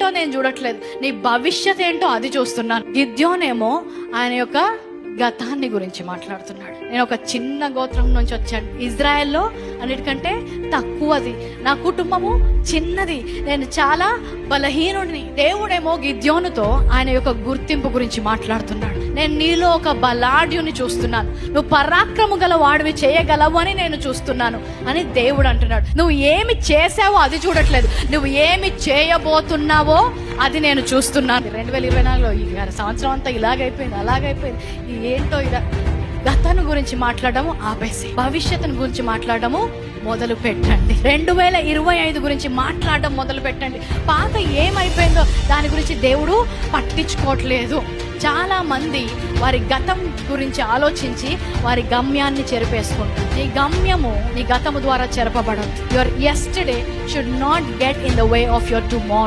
ఏంటో నేను చూడట్లేదు, నీ భవిష్యత్ ఏంటో అది చూస్తున్నాను. గిద్యోనేమో ఆయన యొక్క గతాన్ని గురించి మాట్లాడుతున్నాడు. నేను ఒక చిన్న గోత్రం నుంచి వచ్చాను, ఇజ్రాయెల్లో అన్నిటికంటే తక్కువది, నా కుటుంబము చిన్నది, నేను చాలా బలహీనుడిని. దేవుడేమో గిద్యోనుతో ఆయన యొక్క గుర్తింపు గురించి మాట్లాడుతున్నాడు. నేను నీలో ఒక బలాఢ్యుని చూస్తున్నాను, నువ్వు పరాక్రము గల వాడివి, చేయగలవు అని నేను చూస్తున్నాను అని దేవుడు అంటున్నాడు. నువ్వు ఏమి చేసావో అది చూడట్లేదు, నువ్వు ఏమి చేయబోతున్నావో అది నేను చూస్తున్నాను. 2024లో ఈ సంవత్సరం అంతా ఇలాగైపోయింది, అలాగైపోయింది, ఏంటో ఇలా గతాన్ని గురించి మాట్లాడము ఆపేసి భవిష్యత్తుని గురించి మాట్లాడము మొదలు పెట్టండి. 2025 గురించి మాట్లాడడం మొదలు పెట్టండి. పాత ఏమైపోయిందో దాని గురించి దేవుడు పట్టించుకోవట్లేదు. చాలా మంది వారి గతం గురించి ఆలోచించి వారి గమ్యాన్ని చెరిపేసుకుంటారు. నీ గమ్యము నీ గతము ద్వారా చెరపబడదు. Your yesterday should not get in the way of your tomorrow.